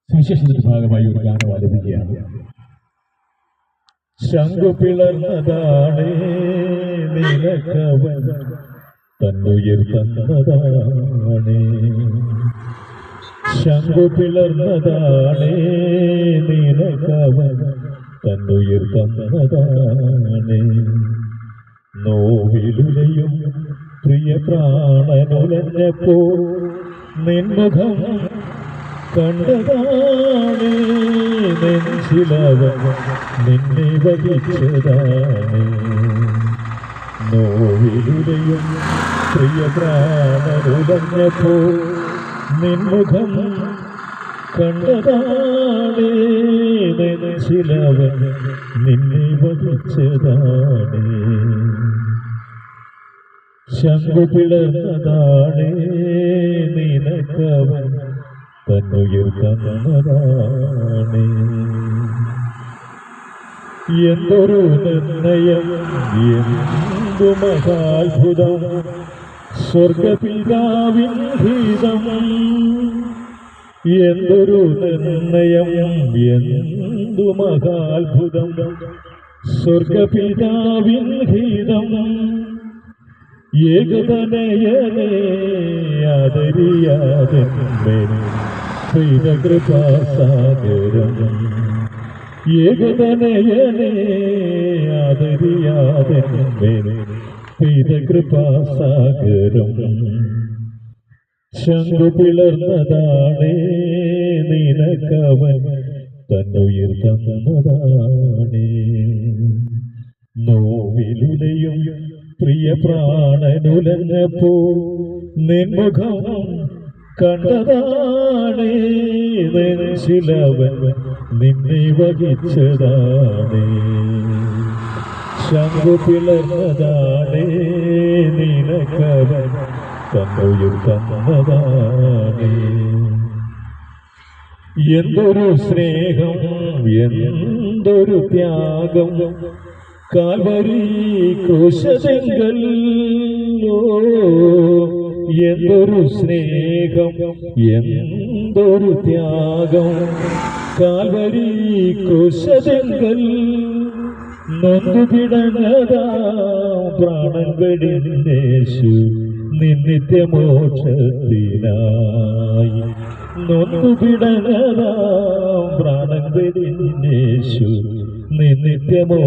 സുവിശേഷത്തിന്റെ ഭാഗമായി ഒരു ഗാനം ആലപിക്കുകയാണ്. ശംഖു പിളർന്നതാണേ നിനക്കവൻ തന്നുയിർ തന്നതാണേ, ശംഖു പിളർന്നതാണേ നിനക്കവൻ തന്നുയിർ തന്നതാണേ. നോവിലുലയും പ്രിയ പ്രാണനുലഞ്ഞപ്പോ നിൻമുഖം കണ്ടതാണേ, നെഞ്ചിലവൻ നിന്നെ വഹിച്ചതാണേ. നോവിലുലയും പ്രിയ പ്രാണനുലഞ്ഞപ്പോ നിൻമുഖം കണ്ടതാണേ, നെഞ്ചിലവൻ നിന്നെ വഹിച്ചതാണേ. ശംഖു പിളർന്നതാണേ നിനക്കവൻ തന്നുയിർ തന്നതാണേ. എന്തൊരു നിർണയം, എന്തു മഹാത്ഭുതം, സ്വർഗപിതാവിൻ ഹിതം. എന്തൊരു നിർണയം, എന്തു മഹാത്ഭുതം, സ്വർഗപിതാവിൻ ഹിതം. ഏകതനയനെ ആദരിയാതെ കൃപാസാഗരം, ഏകതനയനെ ആദരിയാതെ കൃപാസാഗരം. ശംഖു പിളർന്നതാണേ നിനക്കവൻ തന്നുയിർ തന്നതാണേ. നോവിലുലയും പ്രിയ പ്രാണനുലഞ്ഞപ്പോ നിൻമുഖം കണ്ടതാണേ, നെഞ്ചിലവൻ നിന്നെ വഹിച്ചതാണേ. ശംഖു പിളർന്നതാണേ നിനക്കവൻ തന്നുയിർ തന്നതാണേ. എന്തൊരു സ്നേഹം, എന്തൊരു ത്യാഗം, കാൽവരി ക്രൂശതെങ്കൽ. എന്തൊരു സ്നേഹം, എന്തൊരു ത്യാഗം, കാൽവരി ക്രൂശതെങ്കൽ. നൊന്തുപിടഞ്ഞതാം പ്രാണൻ വെടിഞ്ഞേശു നിത്യമോക്ഷത്തിനായി. നൊന്തുപിടഞ്ഞതാം പ്രാണൻ വെടിഞ്ഞേശു നിത്യമോക്ഷത്തിനായി.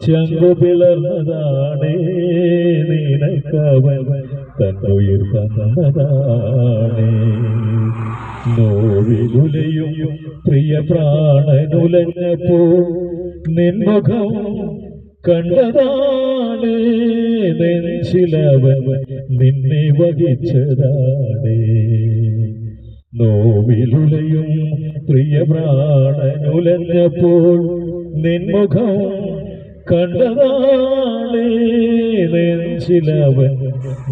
ശംഖു പിളർന്നതാണേ നിനക്കവൻ തന്നുയിർ തന്നതാണേ. നോവിലുലയും പ്രിയ പ്രാണനുലഞ്ഞപ്പോ നിൻമുഖം കണ്ടതാണേ, നെഞ്ചിലവൻ നിന്നെ വഹിച്ചതാണേ. നോവിലുലയും പ്രിയ പ്രാണനുലഞ്ഞപ്പോൾ നിൻമുഖം കണ്ടതാണേ, നെഞ്ചിലവൻ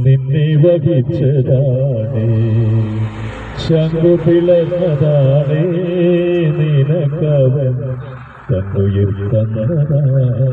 നിന്നെ വഹിച്ചതാണേ. ശംഖു പിളർന്നതാണേ നിനക്കവൻ തന്നുയിർ തന്നതാണേ.